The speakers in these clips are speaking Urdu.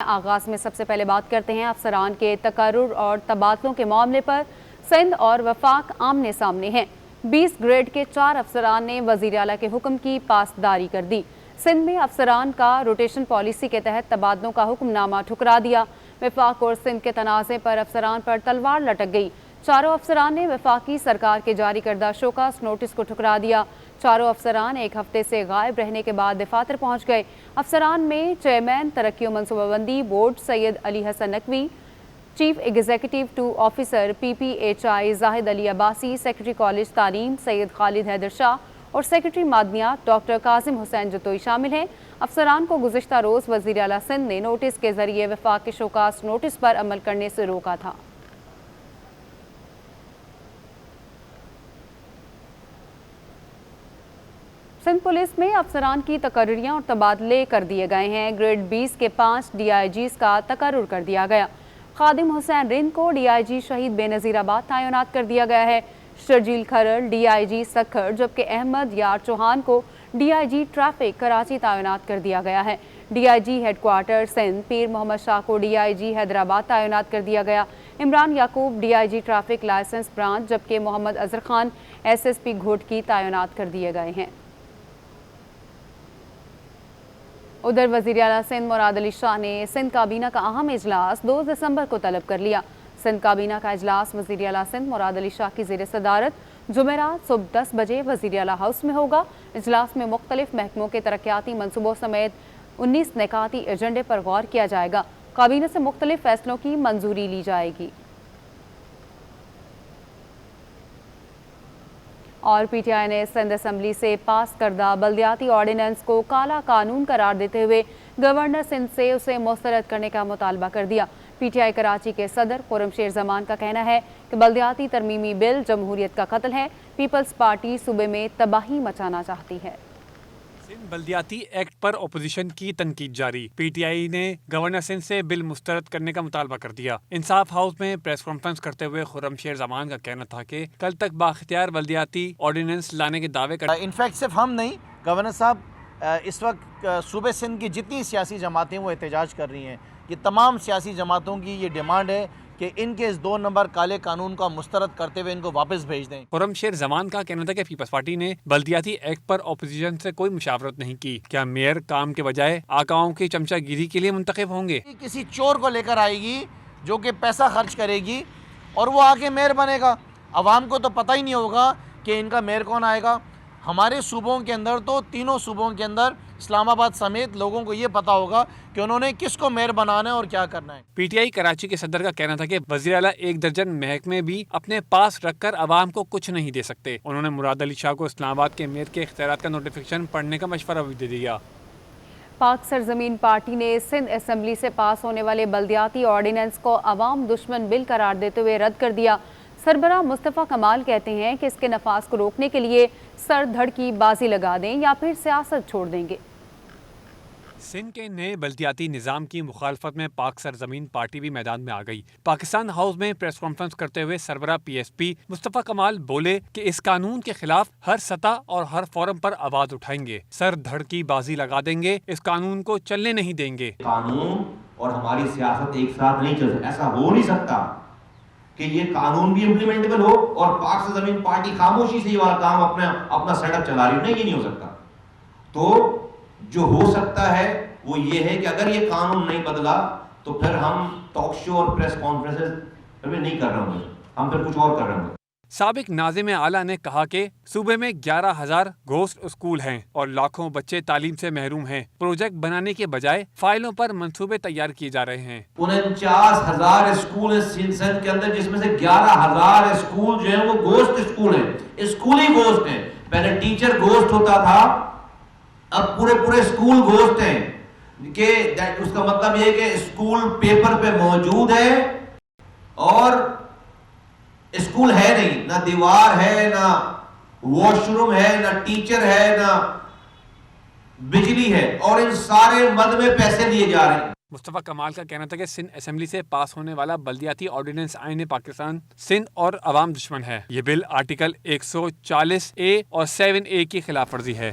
آغاز میں سب سے پہلے بات کرتے ہیں افسران کے تقرر اور تبادلوں کے معاملے پر۔ سندھ اور وفاق آمنے سامنے ہیں۔ 20 گریڈ کے 4 افسران نے وزیر اعلیٰ کے حکم کی پاسداری کر دی۔ سندھ میں افسران کا روٹیشن پالیسی کے تحت تبادلوں کا حکم نامہ ٹھکرا دیا۔ وفاق اور سندھ کے تنازع پر افسران پر تلوار لٹک گئی۔ چاروں افسران نے وفاقی سرکار کے جاری کردہ شوکاز نوٹس کو ٹھکرا دیا۔ چاروں افسران ایک ہفتے سے غائب رہنے کے بعد دفاتر پہنچ گئے۔ افسران میں چیئرمین ترقی و منصوبہ بندی board Syed Ali Hasan Naqvi, chief executive 2 officer PPHI Zahid Ali Abbasi, secretary college تعلیم سید خالد حیدر شاہ اور سیکرٹری معدنیات ڈاکٹر کاظم حسین جتوئی شامل ہیں۔ افسران کو گزشتہ روز وزیر اعلیٰ سندھ نے نوٹس کے ذریعے وفاق کے شوکاز نوٹس پر عمل کرنے سے روکا تھا۔ سندھ پولیس میں افسران کی تقرریاں اور تبادلے کر دیے گئے ہیں۔ گریڈ 20 کے 5 DIGs کا تقرر کر دیا گیا۔ خادم حسین رند کو DIG شہید بے نظیر آباد تعینات کر دیا گیا ہے۔ شرجیل کھرل DIG سکھر، جبکہ احمد یار چوہان کو DIG ٹریفک کراچی تعینات کر دیا گیا ہے۔ DIG ہیڈ کوارٹر سندھ پیر محمد شاہ کو DIG حیدرآباد تعینات کر دیا گیا۔ عمران یعقوب DIG ٹریفک لائسنس برانچ، جبکہ محمد اظہر خان SSP گھوٹکی تعینات کر دیے گئے ہیں۔ ادھر وزیر اعلیٰ سندھ مراد علی شاہ نے سندھ کابینہ کا اہم اجلاس 2 دسمبر کو طلب کر لیا۔ سندھ کابینہ کا اجلاس وزیر اعلیٰ سندھ مراد علی شاہ کی زیر صدارت جمعرات صبح 10 بجے وزیر اعلیٰ ہاؤس میں ہوگا۔ اجلاس میں مختلف محکموں کے ترقیاتی منصوبوں سمیت 19 نکاتی ایجنڈے پر غور کیا جائے گا۔ کابینہ سے مختلف فیصلوں کی منظوری لی جائے گی۔ اور PTI نے سندھ اسمبلی سے پاس کردہ بلدیاتی آرڈیننس کو کالا قانون قرار دیتے ہوئے گورنر سندھ سے اسے مسترد کرنے کا مطالبہ کر دیا۔ PTI کراچی کے صدر خرم شیر زمان کا کہنا ہے کہ بلدیاتی ترمیمی بل جمہوریت کا قتل ہے۔ پیپلز پارٹی صوبے میں تباہی مچانا چاہتی ہے۔ سندھ بلدیاتی ایکٹ پر اپوزیشن کی تنقید جاری۔ PTI نے گورنر سندھ سے بل مسترد کرنے کا مطالبہ کر دیا۔ انصاف ہاؤس میں پریس کانفرنس کرتے ہوئے خرم شیر زمان کا کہنا تھا کہ کل تک بااختیار بلدیاتی آرڈیننس لانے کے دعوے کر انفیکٹ صرف ہم نہیں، گورنر صاحب اس وقت صوبے سندھ کی جتنی سیاسی جماعتیں وہ احتجاج کر رہی ہیں۔ یہ تمام سیاسی جماعتوں کی یہ ڈیمانڈ ہے کہ ان کے اس 2 نمبر کالے قانون کا مسترد کرتے ہوئے ان کو واپس بھیج دیں۔ خرم شیر زمان کا کہنا تھا کہ پیپلز پارٹی نے بلدیاتی ایکٹ پر اپوزیشن سے کوئی مشاورت نہیں کی۔ کیا میئر کام کے بجائے آقاؤں کی چمچہ گیری کے لیے منتخب ہوں گے؟ کسی چور کو لے کر آئے گی جو کہ پیسہ خرچ کرے گی اور وہ آگے میئر بنے گا۔ عوام کو تو پتہ ہی نہیں ہوگا کہ ان کا میئر کون آئے گا۔ ہمارے صوبوں کے اندر تو تینوں صوبوں کے اندر اسلام آباد سمیت لوگوں کو یہ پتا ہوگا کہ انہوں نے کس کو میئر بنانا ہے اور کیا کرنا ہے۔ PTI کراچی کے صدر کا کہنا تھا کہ وزیر اعلیٰ 1 درجن محکمے بھی اپنے پاس رکھ کر عوام کو کچھ نہیں دے سکتے۔ انہوں نے مراد علی شاہ کو اسلام آباد کے میئر کے اختیارات کا نوٹیفیکیشن پڑھنے کا مشورہ بھی دے دیا۔ پاک سرزمین پارٹی نے سندھ اسمبلی سے پاس ہونے والے بلدیاتی آرڈیننس کو عوام دشمن بل قرار دیتے ہوئے رد کر دیا۔ سربراہ مصطفیٰ کمال کہتے ہیں کہ اس کے نفاذ کو روکنے کے لیے سر دھڑ کی بازی لگا دیں یا پھر سیاست چھوڑ دیں گے۔ سندھ کے نئے بلدیاتی نظام کی مخالفت میں پاک سرزمین پارٹی بھی میدان میں آ گئی۔ پاکستان ہاؤس میں پریس کانفرنس کرتے ہوئے سربراہ PSP مصطفیٰ کمال بولے کہ اس قانون کے خلاف ہر سطح اور ہر فورم پر آواز اٹھائیں گے، سر دھڑ کی بازی لگا دیں گے، اس قانون کو چلنے نہیں دیں گے۔ قانون اور ہماری سیاست ایک ساتھ نہیں چل سکتا، ایسا ہو نہیں سکتا کہ یہ قانون بھی امپلیمنٹیبل ہو اور پاک سرزمین پارٹی خاموشی سے یہ والا کام اپنا سیٹ اپ چلا رہی ہو۔ نہیں، یہ نہیں ہو سکتا۔ تو جو ہو سکتا ہے وہ یہ ہے کہ اگر یہ قانون نہیں بدلا تو پھر ہم ٹاک شو اور پریس کانفرنسز نہیں کر رہے ہوں گے، ہم پھر کچھ اور کر رہے ہوں گے۔ سابق ناظم اعلیٰ نے کہا کہ صوبے میں 11,000 گھوسٹ اسکول ہیں اور لاکھوں بچے تعلیم سے محروم ہیں۔ پروجیکٹ بنانے کے بجائے فائلوں پر منصوبے تیار کیے جا رہے ہیں۔ 49,000 اسکول ہیں سندھ کے اندر، جس میں سے 11,000 اسکول جو ہیں وہ گھوسٹ اسکول ہیں، اسکولی گھوسٹ ہیں۔ پہلے ٹیچر گھوسٹ ہوتا تھا، اب پورے اسکول گھوسٹ ہیں، کہ اس کا مطلب یہ کہ اسکول پیپر پہ موجود ہے اور اسکول ہے نہیں، نہ دیوار ہے، نہ واش روم ہے، نہ ٹیچر ہے، نہ بجلی ہے، اور ان سارے مد میں پیسے لیے جا رہے ہیں۔ مصطفیٰ کمال کا کہنا تھا کہ سندھ اسمبلی سے پاس ہونے والا بلدیاتی آرڈیننس آئین پاکستان سندھ اور عوام دشمن ہے۔ یہ بل آرٹیکل 140A اور 7A کی خلاف ورزی ہے۔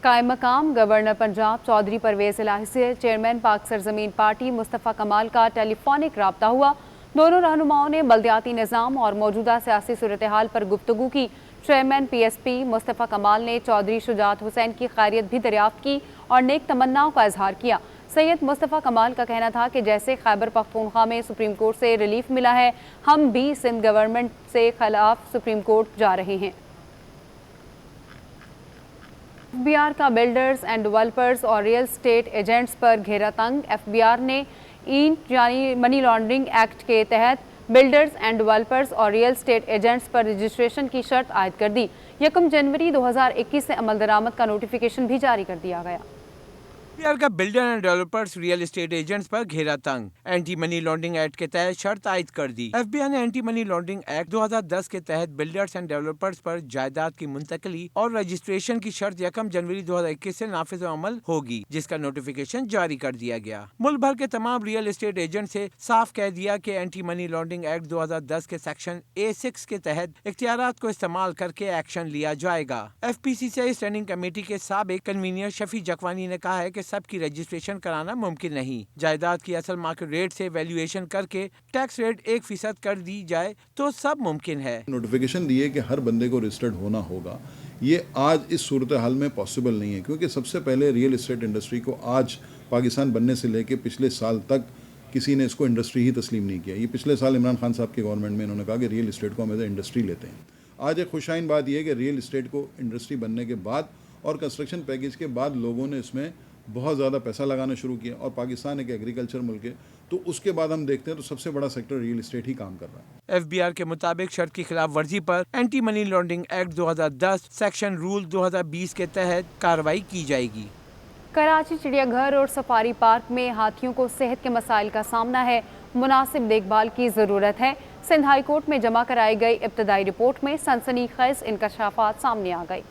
قائم مقام گورنر پنجاب چودھری پرویز الہی سے چیئرمین پاک سرزمین پارٹی مصطفیٰ کمال کا ٹیلی فونک رابطہ ہوا۔ دونوں رہنماؤں نے بلدیاتی نظام اور موجودہ سیاسی صورتحال پر گفتگو کی۔ چیئرمین پی ایس پی مصطفیٰ کمال نے چودھری شجاعت حسین کی خیریت بھی دریافت کی اور نیک تمناؤں کا اظہار کیا۔ سید مصطفیٰ کمال کا کہنا تھا کہ جیسے خیبر پختونخوا میں سپریم کورٹ سے ریلیف ملا ہے، ہم بھی سندھ گورنمنٹ سے خلاف سپریم کورٹ جا رہے ہیں۔ ایف بی آر کا بلڈرز اینڈ ڈیولپرز اور ریئل اسٹیٹ ایجنٹس پر گھیرا تنگ۔ ایف بی آر نے یعنی منی لانڈرنگ ایکٹ کے تحت بلڈرز اینڈ ڈیولپرز اور ریئل اسٹیٹ ایجنٹس پر رجسٹریشن کی شرط عائد کر دی۔ 1 جنوری 2021 سے عمل درآمد کا نوٹیفیکیشن بھی جاری کر دیا گیا۔ FBR کا builder and developers real estate agents پر گھیرا تنگ۔ اینٹی منی لانڈرنگ ایکٹ کے تحت شرط عائد کر دی۔ FBR نے اینٹی منی لانڈرنگ ایکٹ 2010 کے تحت بلڈرز اینڈ ڈیولپرز پر جائیداد کی منتقلی اور رجسٹریشن کی شرط 1 جنوری 2021 سے نافذ عمل ہوگی، جس کا نوٹیفیکیشن جاری کر دیا گیا۔ ملک بھر کے تمام ریئل اسٹیٹ ایجنٹ سے صاف کہہ دیا کہ اینٹی منی لانڈرنگ ایکٹ 2010 کے سیکشن A6 کے تحت اختیارات کو استعمال کر کے ایکشن لیا جائے گا۔ FPC سے اسٹینڈنگ کمیٹی کے سابق کنوینر شفیع جکوانی نے کہا ہے کہ سب کی رجسٹریشن کرانا ممکن نہیں۔ جائیداد کی اصل مارکیٹ ریٹ سے ویلیویشن کر کے ٹیکس ریٹ 1% کر دی جائے تو سب ممکن ہے۔ نوٹیفیکیشن دیے کہ ہر بندے کو رجسٹرڈ ہونا ہوگا، یہ آج اس صورتحال میں پاسبل نہیں ہے، کیونکہ سب سے پہلے ریئل اسٹیٹ انڈسٹری کو آج پاکستان بننے سے لے کے پچھلے سال تک کسی نے اس کو انڈسٹری ہی تسلیم نہیں کیا۔ یہ پچھلے سال عمران خان صاحب کی گورنمنٹ میں انہوں نے کہا کہ ریئل اسٹیٹ کو ہم ایز اے انڈسٹری لیتے ہیں۔ آج ایک خوشائن بات یہ ہے کہ ریئل اسٹیٹ کو انڈسٹری بننے کے بعد اور کنسٹرکشن پیکیج کے بعد لوگوں نے اس میں بہت زیادہ پیسہ لگانا شروع کیا، اور پاکستان ایک ایگریکلچر ملک ہے، تو اس کے بعد ہم دیکھتے ہیں تو سب سے بڑا سیکٹر ریئل اسٹیٹ ہی کام کر رہا ہے۔ FBR کے مطابق شرط کی خلاف ورزی پر anti money laundering act 2010 section rule 2020 کے تحت کارروائی کی جائے گی۔ کراچی چڑیا گھر اور سفاری پارک میں ہاتھیوں کو صحت کے مسائل کا سامنا ہے، مناسب دیکھ بھال کی ضرورت ہے۔ سندھ ہائی کورٹ میں جمع کرائی گئی ابتدائی رپورٹ میں سنسنی خیز انکشافات سامنے آ گئے۔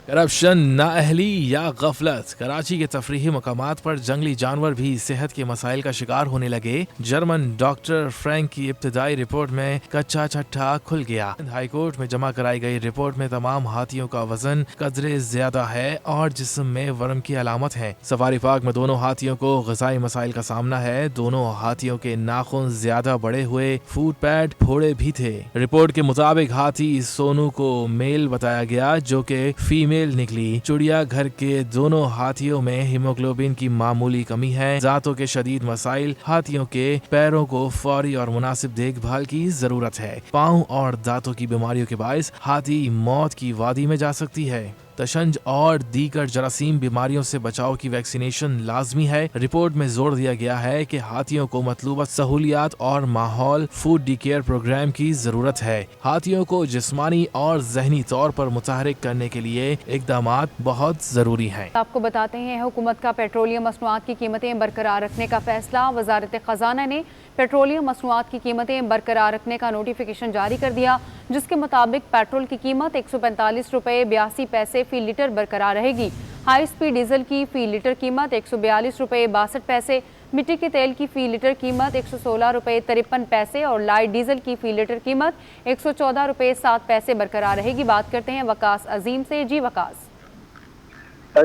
کرپشن، نااہلی یا غفلت، کراچی کے تفریحی مقامات پر جنگلی جانور بھی صحت کے مسائل کا شکار ہونے لگے۔ جرمن ڈاکٹر فرینک کی ابتدائی رپورٹ میں کچا چھٹا کھل گیا۔ ہائی کورٹ میں جمع کرائی گئی رپورٹ میں تمام ہاتھیوں کا وزن قدرے زیادہ ہے اور جسم میں ورم کی علامت ہے۔ سفاری پارک میں دونوں ہاتھیوں کو غذائی مسائل کا سامنا ہے۔ دونوں ہاتھیوں کے ناخن زیادہ بڑے ہوئے، فوٹ پیڈ پھوڑے بھی تھے۔ رپورٹ کے مطابق ہاتھی سونو کو میل بتایا گیا جو کہ فیمیل نکلی۔ چڑیا گھر کے دونوں ہاتھیوں میں ہیموگلوبن کی معمولی کمی ہے۔ ذاتوں کے شدید مسائل، ہاتھیوں کے پیروں کو فوری اور مناسب دیکھ بھال کی ضرورت ہے۔ پاؤں اور دانتوں کی بیماریوں کے باعث ہاتھی موت کی وادی میں جا سکتی ہے۔ تشنج اور دیگر جراثیم بیماریوں سے بچاؤ کی ویکسینیشن لازمی ہے۔ رپورٹ میں زور دیا گیا ہے کہ ہاتھیوں کو مطلوبہ سہولیات اور ماحول فوڈ ڈی کیئر پروگرام کی ضرورت ہے۔ ہاتھیوں کو جسمانی اور ذہنی طور پر متحرک کرنے کے لیے اقدامات بہت ضروری ہیں۔ آپ کو بتاتے ہیں حکومت کا پیٹرولیم مصنوعات کی قیمتیں برقرار رکھنے کا فیصلہ۔ وزارت خزانہ نے پیٹرولیم مصنوعات کی قیمتیں برقرار رکھنے کا نوٹیفیکیشن جاری کر دیا، جس کے مطابق پیٹرول کی قیمت 145 روپے 82 پیسے فی لیٹر برقرار رہے گی۔ ہائی سپیڈ ڈیزل کی فی لیٹر قیمت 142 روپے 62 پیسے، مٹی کے تیل کی فی لیٹر قیمت 116 روپے 53 پیسے اور لائٹ ڈیزل کی فی لیٹر قیمت 114 روپے 7 پیسے برقرار رہے گی۔ بات کرتے ہیں وقاص عظیم سے۔ جی وقاص۔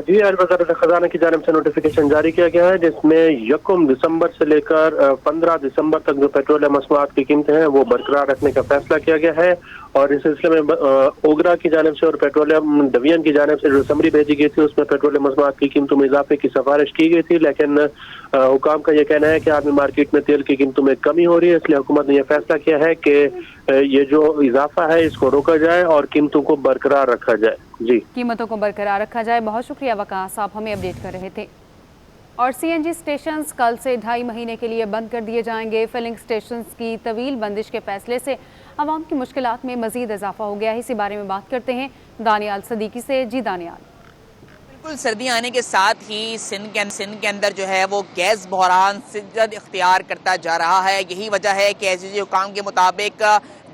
جی، آج وزارت خزانہ کی جانب سے نوٹیفیکیشن جاری کیا گیا ہے، جس میں 1 دسمبر سے لے کر 15 دسمبر تک جو پیٹرولیم مصنوعات کی قیمتیں ہیں وہ برقرار رکھنے کا فیصلہ کیا گیا ہے، اور اس سلسلے میں اوگرا کی جانب سے اور پیٹرولیم ڈویژن کی جانب سے جو سمری بھیجی گئی تھی اس میں پیٹرولیم مصنوعات کی قیمتوں میں اضافے کی سفارش کی گئی تھی، لیکن حکام کا یہ کہنا ہے کہ عالمی مارکیٹ میں تیل کی قیمتوں میں کمی ہو رہی ہے، اس لیے حکومت نے یہ فیصلہ کیا ہے کہ یہ جو اضافہ ہے اس کو روکا جائے اور قیمتوں کو برقرار رکھا جائے۔ جی، قیمتوں کو برقرار رکھا جائے۔ بہت شکریہ وقاص، آپ ہمیں اپڈیٹ کر رہے تھے۔ اور CNG اسٹیشنز کل سے 2.5 مہینے کے لیے بند کر دیے جائیں گے۔ فلنگ اسٹیشنز کی طویل بندش کے فیصلے سے عوام کی مشکلات میں مزید اضافہ ہو گیا ہے۔ اسی بارے میں بات کرتے ہیں دانیال صدیقی سے۔ جی دانیال۔ بالکل، سردی آنے کے ساتھ ہی سندھ کے اندر جو ہے وہ گیس بحران شدت اختیار کرتا جا رہا ہے۔ یہی وجہ ہے کہ ICJ حکام کے مطابق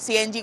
CNG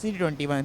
City21।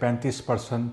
35%